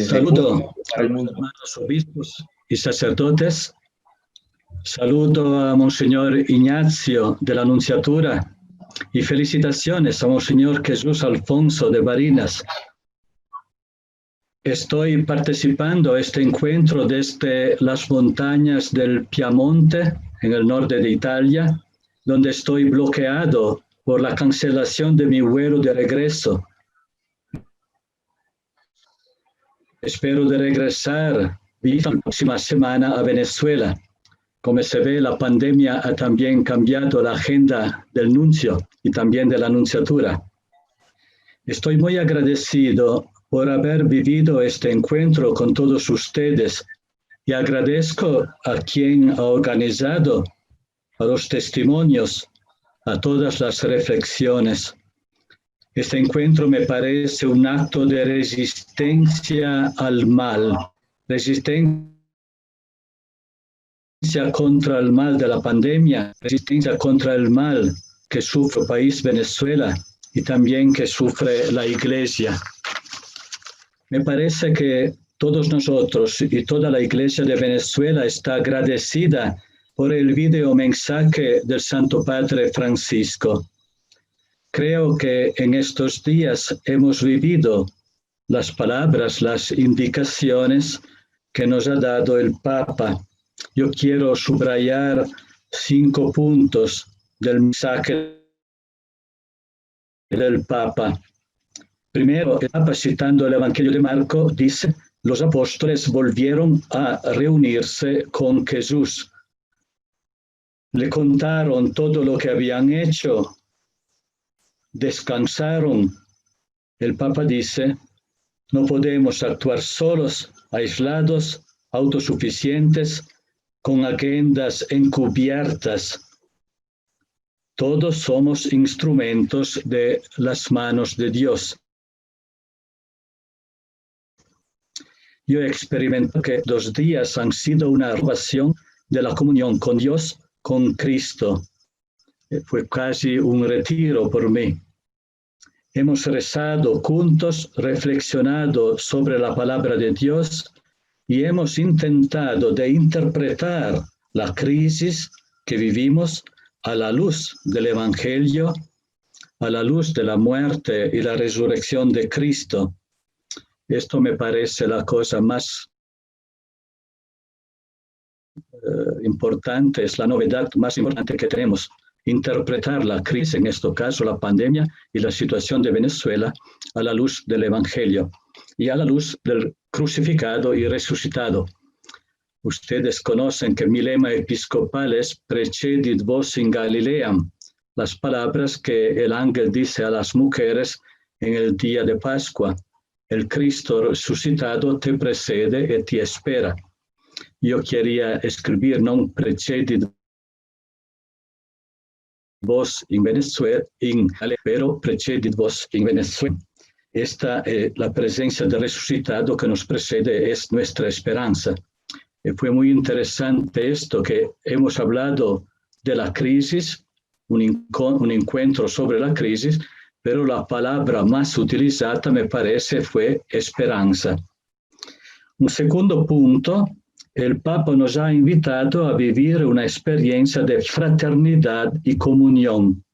Saludo a los hermanos obispos y sacerdotes. Saludo a Monseñor Ignacio de la Nunciatura y felicitaciones a Monseñor Jesús Alfonso de Barinas. Estoy participando en este encuentro desde las montañas del Piamonte, en el norte de Italia, donde estoy bloqueado por la cancelación de mi vuelo de regreso. Espero de regresar la próxima semana a Venezuela. Como se ve, la pandemia ha también cambiado la agenda del nuncio y también de la nunciatura. Estoy muy agradecido por haber vivido este encuentro con todos ustedes y agradezco a quien ha organizado, a los testimonios, a todas las reflexiones. Este encuentro me parece un acto de resistencia al mal, resistencia contra el mal de la pandemia, resistencia contra el mal que sufre el país Venezuela y también que sufre la Iglesia. Me parece que todos nosotros y toda la Iglesia de Venezuela está agradecida por el video mensaje del Santo Padre Francisco. Creo que en estos días hemos vivido las palabras, las indicaciones que nos ha dado el Papa. Yo quiero subrayar 5 puntos del mensaje del Papa. Primero, el Papa, citando el Evangelio de Marco, dice: los apóstoles volvieron a reunirse con Jesús. Le contaron todo lo que habían hecho. Descansaron. El Papa dice: no podemos actuar solos, aislados, autosuficientes, con agendas encubiertas. Todos somos instrumentos de las manos de Dios. Yo experimento que 2 días han sido una renovación de la comunión con Dios, con Cristo. Fue casi un retiro por mí. Hemos rezado juntos, reflexionado sobre la palabra de Dios y hemos intentado de interpretar la crisis que vivimos a la luz del Evangelio, a la luz de la muerte y la resurrección de Cristo. Esto me parece la cosa más importante, es la novedad más importante que tenemos. Interpretar la crisis, en este caso la pandemia y la situación de Venezuela, a la luz del Evangelio y a la luz del crucificado y resucitado. Ustedes conocen que mi lema episcopal es Precedit vos in Galileam, las palabras que el ángel dice a las mujeres en el día de Pascua: el Cristo resucitado te precede y te espera. Yo quería escribir non precedit vos in Venezuela, pero precedit vos in Venezuela. La presencia del resucitado que nos precede es nuestra esperanza. Fue muy interesante esto, que hemos hablado de la crisis, un encuentro sobre la crisis, pero la palabra más utilizada, me parece, fue esperanza. Un segundo punto: el Papa nos ha invitado a vivir una experiencia de fraternidad y comunión.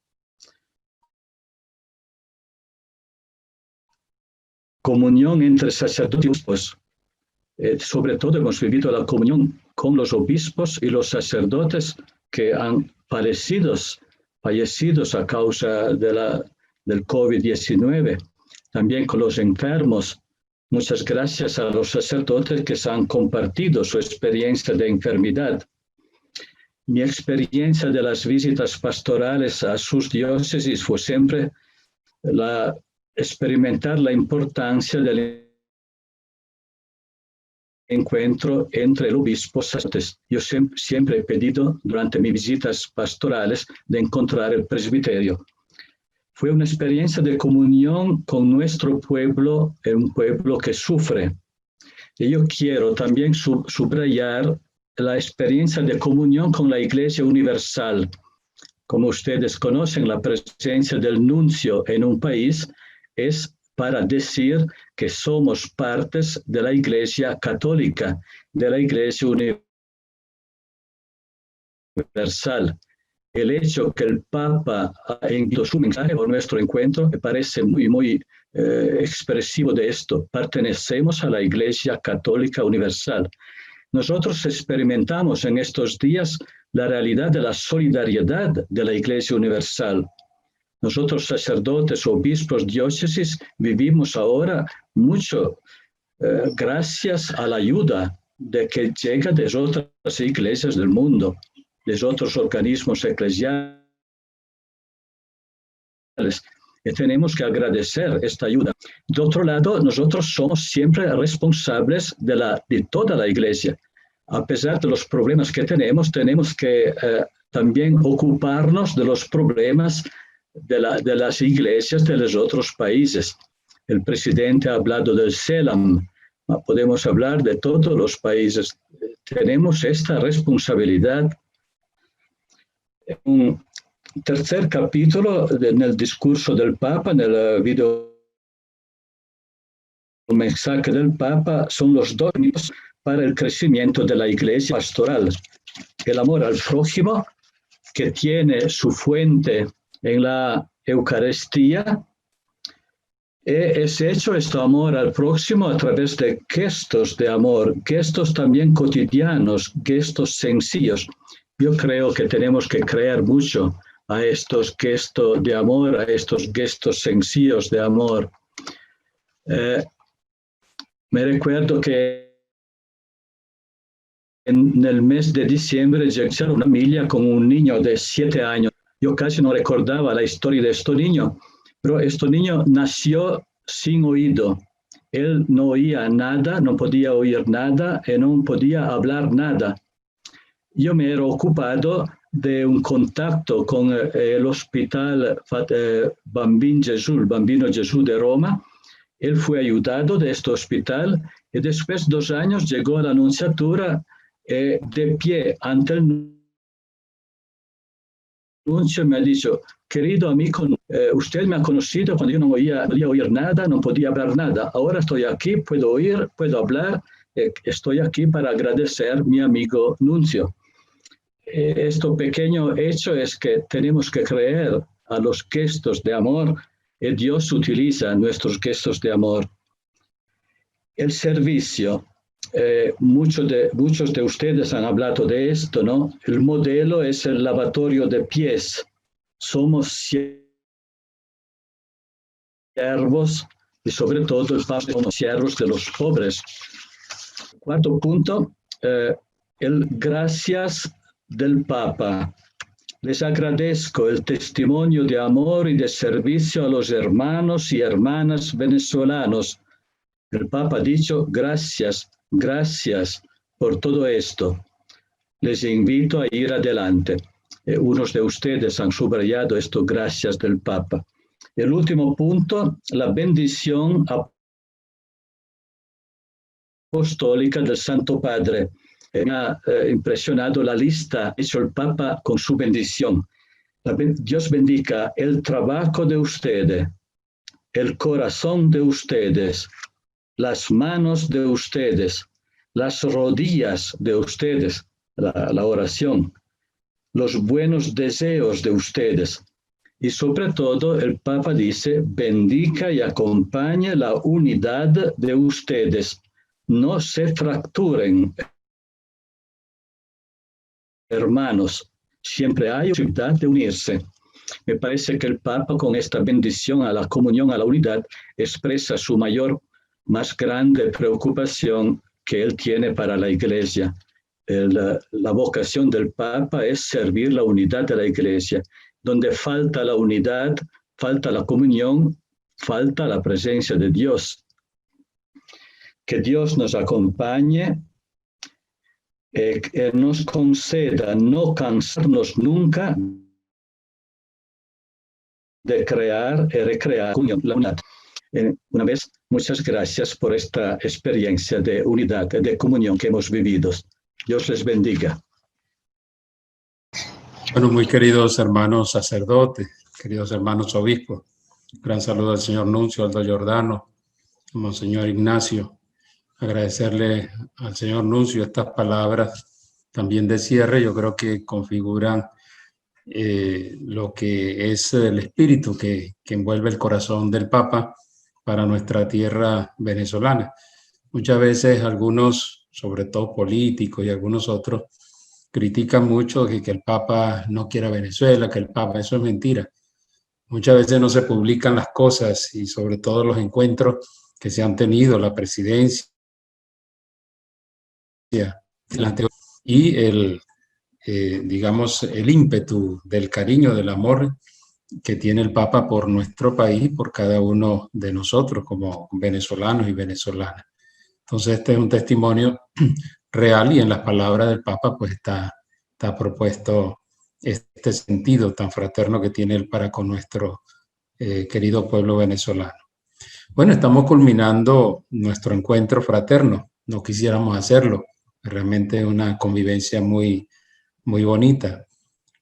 Comunión entre sacerdotes y obispos. Sobre todo hemos vivido la comunión con los obispos y los sacerdotes que han fallecido a causa del COVID-19. También con los enfermos. Muchas gracias a los sacerdotes que se han compartido su experiencia de enfermedad. Mi experiencia de las visitas pastorales a sus diócesis fue siempre experimentar la importancia del encuentro entre el obispo y los sacerdotes. Yo siempre he pedido durante mis visitas pastorales de encontrar el presbiterio. Fue una experiencia de comunión con nuestro pueblo, un pueblo que sufre. Y yo quiero también subrayar la experiencia de comunión con la Iglesia Universal. Como ustedes conocen, la presencia del nuncio en un país es para decir que somos partes de la Iglesia católica, de la Iglesia universal. El hecho que el Papa ha enviado su mensaje por nuestro encuentro me parece muy expresivo de esto. Pertenecemos a la Iglesia Católica Universal. Nosotros experimentamos en estos días la realidad de la solidaridad de la Iglesia Universal. Nosotros, sacerdotes, obispos, diócesis, vivimos ahora mucho gracias a la ayuda que llega de otras iglesias del mundo, de otros organismos eclesiales. Y tenemos que agradecer esta ayuda. De otro lado, nosotros somos siempre responsables de toda la Iglesia. A pesar de los problemas que tenemos que también ocuparnos de los problemas de las iglesias de los otros países. El presidente ha hablado del CELAM, podemos hablar de todos los países. Tenemos esta responsabilidad. Un tercer capítulo en el discurso del Papa, en el video mensaje del Papa, son los dos para el crecimiento de la iglesia pastoral. El amor al prójimo, que tiene su fuente en la Eucaristía, es hecho este amor al próximo a través de gestos de amor, gestos también cotidianos, gestos sencillos. Yo creo que tenemos que creer mucho a estos gestos de amor, a estos gestos sencillos de amor. Me recuerdo que en el mes de diciembre llegué a una familia con un niño de 7 años. Yo casi no recordaba la historia de este niño, pero este niño nació sin oído. Él no oía nada, no podía oír nada y no podía hablar nada. Yo me era ocupado de un contacto con el hospital Bambino Gesù de Roma. Él fue ayudado de este hospital y después de 2 años llegó a la Nunciatura de pie ante el nuncio. Me ha dicho: querido amigo, usted me ha conocido cuando yo no podía oír nada, no podía hablar nada. Ahora estoy aquí, puedo oír, puedo hablar, estoy aquí para agradecer a mi amigo nuncio. Este pequeño hecho es que tenemos que creer a los gestos de amor y Dios utiliza nuestros gestos de amor. El servicio. Muchos de ustedes han hablado de esto, ¿no? El modelo es el lavatorio de pies. Somos siervos y sobre todo el Papa somos siervos de los pobres. Cuarto punto, el gracias del Papa. Les agradezco el testimonio de amor y de servicio a los hermanos y hermanas venezolanos. El Papa ha dicho: gracias por todo esto. Les invito a ir adelante. Unos de ustedes han subrayado esto, gracias del Papa. El último punto, la bendición apostólica del Santo Padre. Me ha impresionado la lista hecho el Papa con su bendición. Dios bendiga el trabajo de ustedes, el corazón de ustedes, las manos de ustedes, las rodillas de ustedes, la oración, los buenos deseos de ustedes. Y sobre todo, el Papa dice: bendiga y acompañe la unidad de ustedes. No se fracturen, hermanos. Siempre hay posibilidad de unirse. Me parece que el Papa, con esta bendición a la comunión, a la unidad, expresa su más grande preocupación que él tiene para la Iglesia. La vocación del Papa es servir la unidad de la Iglesia. Donde falta la unidad, falta la comunión, falta la presencia de Dios. Que Dios nos acompañe, nos conceda no cansarnos nunca de crear y recrear la unidad. Una vez, muchas gracias por esta experiencia de unidad, de comunión que hemos vivido. Dios les bendiga. Bueno, muy queridos hermanos sacerdotes, queridos hermanos obispos, Gran saludo al señor Nuncio, Aldo Giordano, Monseñor Ignacio. Agradecerle al señor Nuncio estas palabras también de cierre. Yo creo que configuran lo que es el espíritu que envuelve el corazón del Papa para nuestra tierra venezolana. Muchas veces algunos, sobre todo políticos y algunos otros, critican mucho que el Papa no quiera Venezuela, que el Papa, eso es mentira. Muchas veces no se publican las cosas y sobre todo los encuentros que se han tenido, la presidencia y digamos, el ímpetu del cariño, del amor que tiene el Papa por nuestro país, por cada uno de nosotros como venezolanos y venezolanas. Entonces este es un testimonio real y en las palabras del Papa pues está propuesto este sentido tan fraterno que tiene él para con nuestro querido pueblo venezolano. Bueno, estamos culminando nuestro encuentro fraterno. No quisiéramos hacerlo. Realmente una convivencia muy, muy bonita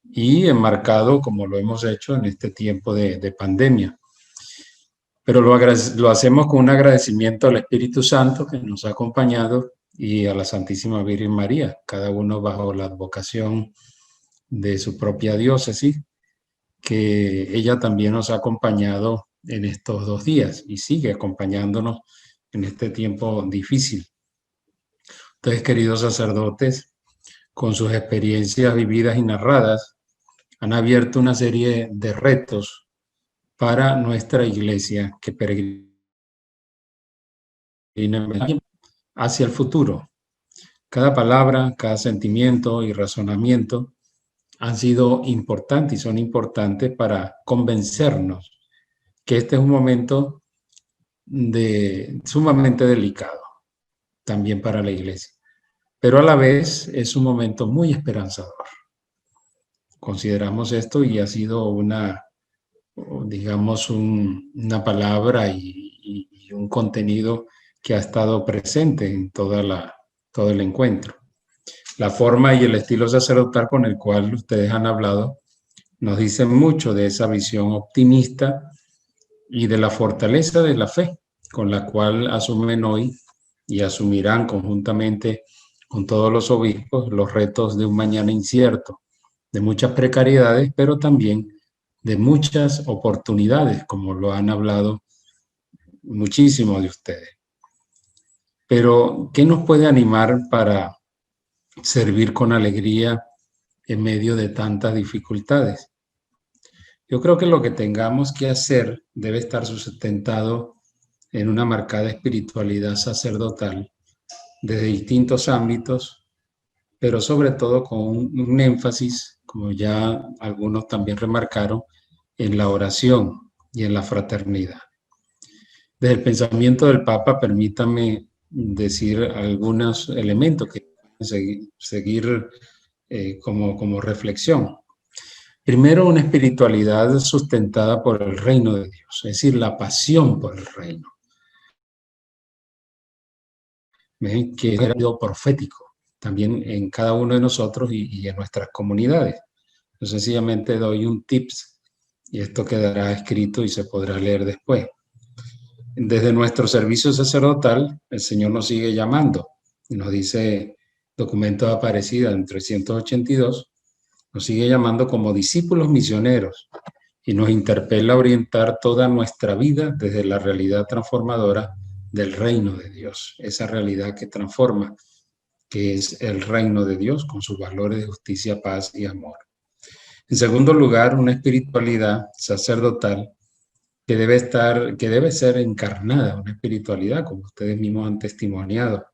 y enmarcado como lo hemos hecho en este tiempo de pandemia. Pero lo hacemos con un agradecimiento al Espíritu Santo que nos ha acompañado y a la Santísima Virgen María, cada uno bajo la advocación de su propia diócesis, que ella también nos ha acompañado en estos 2 días y sigue acompañándonos en este tiempo difícil. Entonces, queridos sacerdotes, con sus experiencias vividas y narradas, han abierto una serie de retos para nuestra iglesia que peregrina hacia el futuro. Cada palabra, cada sentimiento y razonamiento han sido importantes y son importantes para convencernos que este es un momento sumamente delicado también para la iglesia, pero a la vez es un momento muy esperanzador. Consideramos esto y ha sido digamos, una palabra y un contenido que ha estado presente en todo el encuentro. La forma y el estilo sacerdotal con el cual ustedes han hablado nos dicen mucho de esa visión optimista y de la fortaleza de la fe con la cual asumen hoy y asumirán conjuntamente con todos los obispos los retos de un mañana incierto, de muchas precariedades, pero también de muchas oportunidades, como lo han hablado muchísimos de ustedes. Pero, ¿qué nos puede animar para servir con alegría en medio de tantas dificultades? Yo creo que lo que tengamos que hacer debe estar sustentado en una marcada espiritualidad sacerdotal desde distintos ámbitos, pero sobre todo con un énfasis, como ya algunos también remarcaron, en la oración y en la fraternidad. Desde el pensamiento del Papa, permítame decir algunos elementos que seguir como reflexión. Primero, una espiritualidad sustentada por el reino de Dios, es decir, la pasión por el reino, que es algo profético también en cada uno de nosotros y en nuestras comunidades. Yo sencillamente doy un tips y esto quedará escrito y se podrá leer después. Desde nuestro servicio sacerdotal, el Señor nos sigue llamando y nos dice, documento de Aparecida en 382, nos sigue llamando como discípulos misioneros y nos interpela a orientar toda nuestra vida desde la realidad transformadora del reino de Dios, esa realidad que transforma, que es el reino de Dios con sus valores de justicia, paz y amor. En segundo lugar, una espiritualidad sacerdotal que debe ser encarnada, una espiritualidad, como ustedes mismos han testimoniado,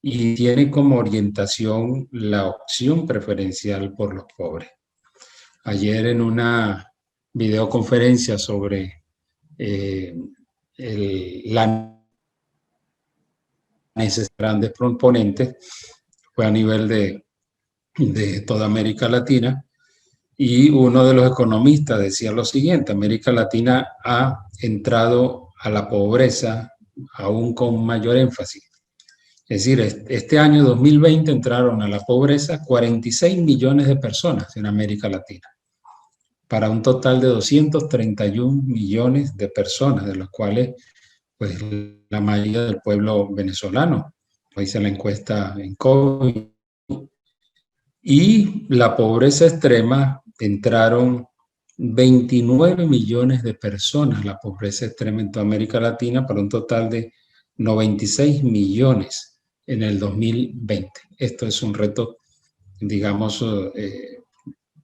y tiene como orientación la opción preferencial por los pobres. Ayer en una videoconferencia sobre la necesidad de grandes proponentes, fue a nivel de toda América Latina, y uno de los economistas decía lo siguiente: América Latina ha entrado a la pobreza aún con mayor énfasis. Es decir, este año 2020 entraron a la pobreza 46 millones de personas en América Latina. para un total de 231 millones de personas, de los cuales pues la mayoría del pueblo venezolano, lo dice la encuesta en COVID. Y la pobreza extrema, entraron 29 millones de personas, la pobreza extrema en toda América Latina, para un total de 96 millones en el 2020. Esto es un reto, digamos,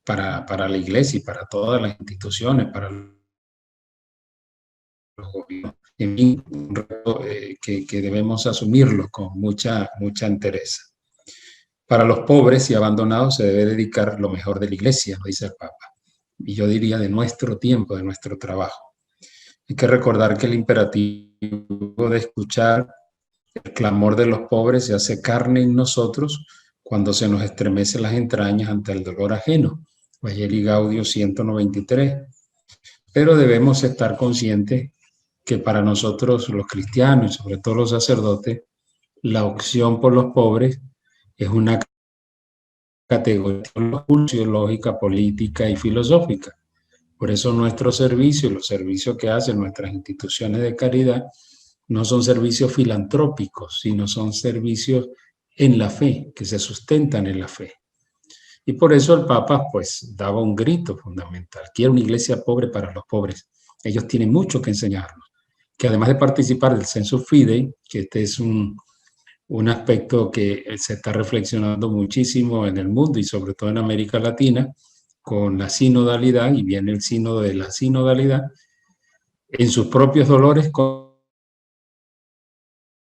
para la iglesia y para todas las instituciones, para los gobiernos. En fin, un reto que debemos asumirlo con mucha entereza. Para los pobres y abandonados se debe dedicar lo mejor de la iglesia, lo dice el Papa. Y yo diría de nuestro tiempo, de nuestro trabajo. Hay que recordar que el imperativo de escuchar el clamor de los pobres se hace carne en nosotros cuando se nos estremecen las entrañas ante el dolor ajeno. Evangelii Gaudium 193. Pero debemos estar conscientes que para nosotros los cristianos y sobre todo los sacerdotes, la opción por los pobres es una categoría sociológica, política y filosófica. Por eso nuestros servicios, los servicios que hacen nuestras instituciones de caridad, no son servicios filantrópicos, sino son servicios en la fe, que se sustentan en la fe. Y por eso el Papa pues daba un grito fundamental: quiero una iglesia pobre para los pobres. Ellos tienen mucho que enseñarnos, que además de participar del Sensus Fidei, que este es un aspecto que se está reflexionando muchísimo en el mundo y sobre todo en América Latina, con la sinodalidad, y viene el sínodo de la sinodalidad, en sus propios dolores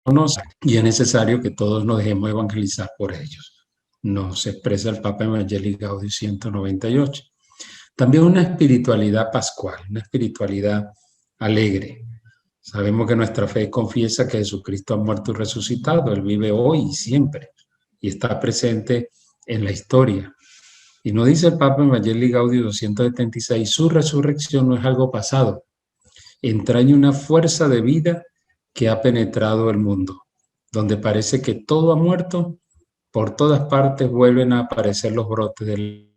conocen, y es necesario que todos nos dejemos evangelizar por ellos. Nos expresa el Papa Evangelii Gaudium 198. También una espiritualidad pascual, una espiritualidad alegre. Sabemos que nuestra fe confiesa que Jesucristo ha muerto y resucitado. Él vive hoy y siempre, y está presente en la historia. Y nos dice el Papa Evangelii Gaudium 276, su resurrección no es algo pasado, entraña una fuerza de vida que ha penetrado el mundo, donde parece que todo ha muerto, por todas partes vuelven a aparecer los brotes de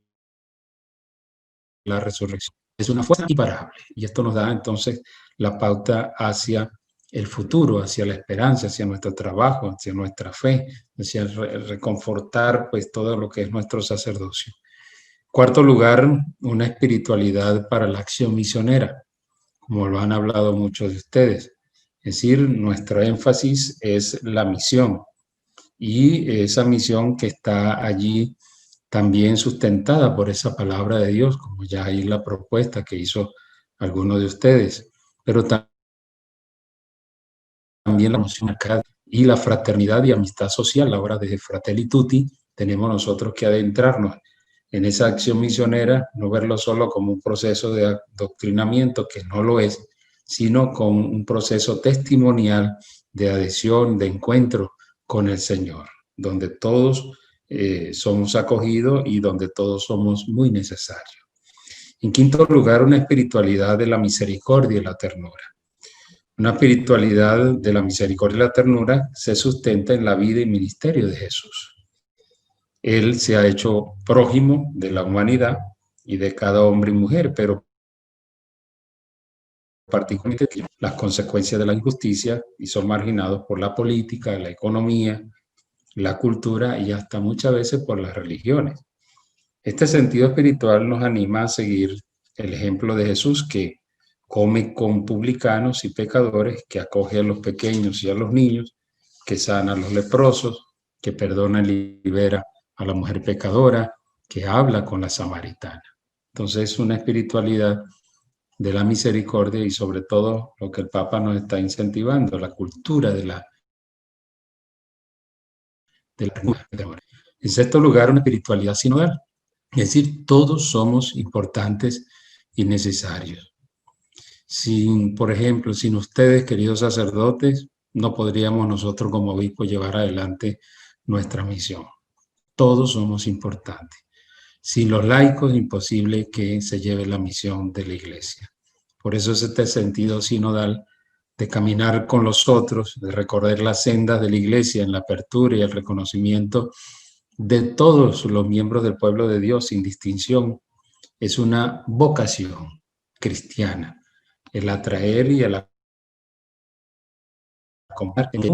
la resurrección. Es una fuerza imparable, y esto nos da entonces la pauta hacia el futuro, hacia la esperanza, hacia nuestro trabajo, hacia nuestra fe, hacia el reconfortar pues todo lo que es nuestro sacerdocio. Cuarto lugar, una espiritualidad para la acción misionera, como lo han hablado muchos de ustedes. Es decir, nuestro énfasis es la misión, y esa misión que está allí también sustentada por esa palabra de Dios, como ya hay la propuesta que hizo alguno de ustedes, pero también la emoción acá y la fraternidad y amistad social. Ahora desde Fratelli Tutti tenemos nosotros que adentrarnos en esa acción misionera, no verlo solo como un proceso de adoctrinamiento, que no lo es, sino como un proceso testimonial de adhesión, de encuentro con el Señor, donde todos somos acogidos y donde todos somos muy necesarios. En quinto lugar, una espiritualidad de la misericordia y la ternura. Una espiritualidad de la misericordia y la ternura se sustenta en la vida y ministerio de Jesús. Él se ha hecho prójimo de la humanidad y de cada hombre y mujer, pero particularmente las consecuencias de la injusticia, y son marginados por la política, la economía, la cultura y hasta muchas veces por las religiones. Este sentido espiritual nos anima a seguir el ejemplo de Jesús, que come con publicanos y pecadores, que acoge a los pequeños y a los niños, que sana a los leprosos, que perdona y libera a la mujer pecadora, que habla con la samaritana. Entonces es una espiritualidad de la misericordia y sobre todo lo que el Papa nos está incentivando, la cultura de la amor. En sexto lugar, una espiritualidad sinodal. Es decir, todos somos importantes y necesarios. Por ejemplo, sin ustedes, queridos sacerdotes, no podríamos nosotros como obispos llevar adelante nuestra misión. Todos somos importantes. Sin los laicos es imposible que se lleve la misión de la Iglesia. Por eso es este sentido sinodal de caminar con los otros, de recorrer las sendas de la Iglesia en la apertura y el reconocimiento de todos los miembros del pueblo de Dios sin distinción, es una vocación cristiana, el atraer y el compartir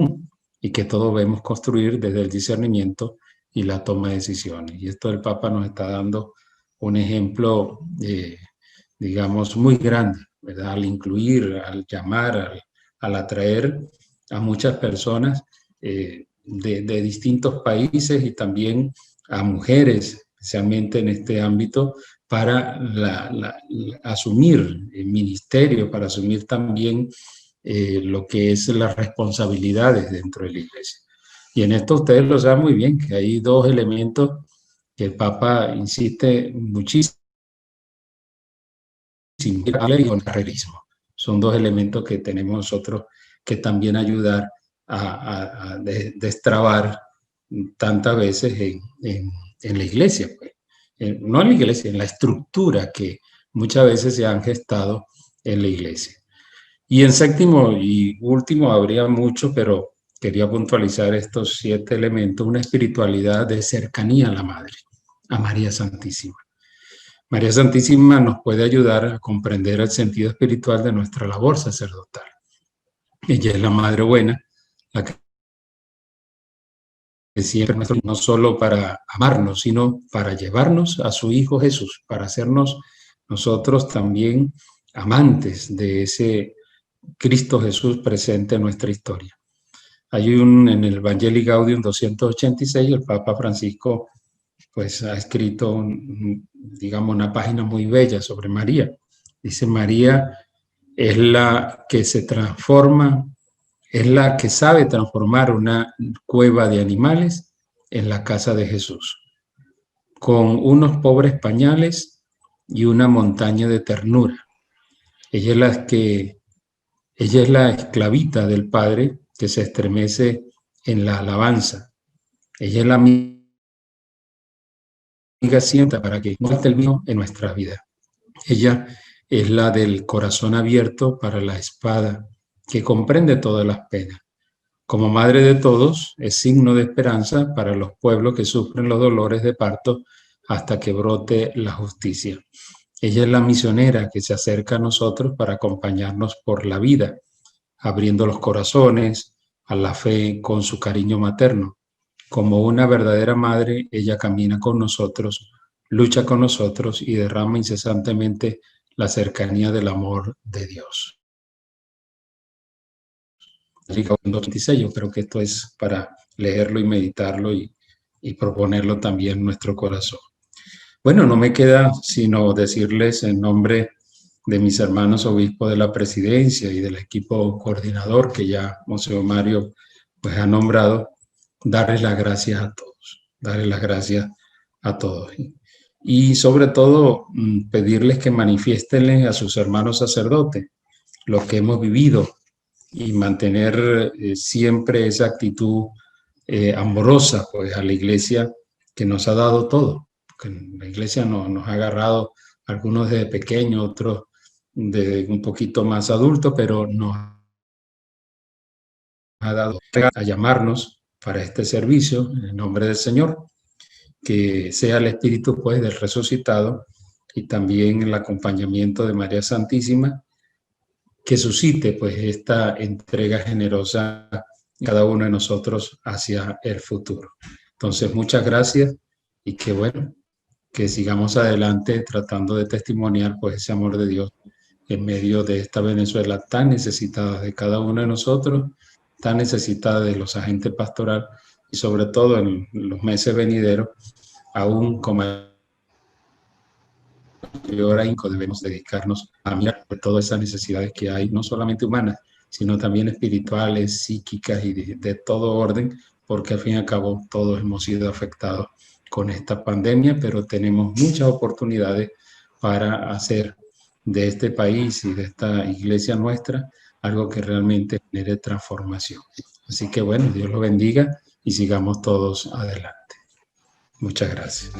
y que todos debemos construir desde el discernimiento y la toma de decisiones. Y esto el Papa nos está dando un ejemplo, digamos, muy grande, ¿verdad? Al incluir, al llamar, al atraer a muchas personas de distintos países y también a mujeres, especialmente en este ámbito, para asumir el ministerio, para asumir también lo que es las responsabilidades dentro de la iglesia. Y en esto ustedes lo saben muy bien, que hay dos elementos que el Papa insiste muchísimo, y el carrerismo. Son dos elementos que tenemos nosotros que también ayudar a destrabar tantas veces en la iglesia, pues. No en la iglesia, en la estructura que muchas veces se han gestado en la iglesia. Y en séptimo y último habría mucho, pero quería puntualizar estos 7 elementos, una espiritualidad de cercanía a la Madre, a María Santísima. María Santísima nos puede ayudar a comprender el sentido espiritual de nuestra labor sacerdotal. Ella es la Madre buena, la que siempre no solo para amarnos, sino para llevarnos a su Hijo Jesús, para hacernos nosotros también amantes de ese Cristo Jesús presente en nuestra historia. Hay en el Evangelii Gaudium 286, el Papa Francisco pues ha escrito, digamos, una página muy bella sobre María. Dice, María es la que se transforma, es la que sabe transformar una cueva de animales en la casa de Jesús, con unos pobres pañales y una montaña de ternura. Ella es la esclavita del Padre que se estremece en la alabanza. Ella es la amiga sienta para que no esté el vino en nuestra vida. Ella es la del corazón abierto para la espada, que comprende todas las penas. Como madre de todos, es signo de esperanza para los pueblos que sufren los dolores de parto hasta que brote la justicia. Ella es la misionera que se acerca a nosotros para acompañarnos por la vida, abriendo los corazones a la fe con su cariño materno. Como una verdadera madre, ella camina con nosotros, lucha con nosotros y derrama incesantemente la cercanía del amor de Dios. Yo creo que esto es para leerlo y meditarlo y proponerlo también en nuestro corazón. Bueno, no me queda sino decirles en nombre de mis hermanos obispos de la presidencia y del equipo coordinador que ya Monseñor Mario pues ha nombrado, darles las gracias a todos, darles las gracias a todos. Y sobre todo pedirles que manifiestenles a sus hermanos sacerdotes lo que hemos vivido y mantener siempre esa actitud amorosa pues a la iglesia que nos ha dado todo. Porque la iglesia nos ha agarrado, algunos desde pequeños, otros de un poquito más adultos, pero nos ha dado a llamarnos para este servicio en el nombre del Señor, que sea el Espíritu pues del resucitado y también el acompañamiento de María Santísima, que suscite pues esta entrega generosa de cada uno de nosotros hacia el futuro. Entonces, muchas gracias y que bueno, que sigamos adelante tratando de testimoniar pues ese amor de Dios en medio de esta Venezuela tan necesitada de cada uno de nosotros, tan necesitada de los agentes pastorales y sobre todo en los meses venideros, aún como ahora debemos dedicarnos a mirar por todas esas necesidades que hay, no solamente humanas, sino también espirituales, psíquicas y de todo orden, porque al fin y al cabo todos hemos sido afectados con esta pandemia, pero tenemos muchas oportunidades para hacer de este país y de esta iglesia nuestra algo que realmente genere transformación. Así que bueno, Dios los bendiga y sigamos todos adelante. Muchas gracias.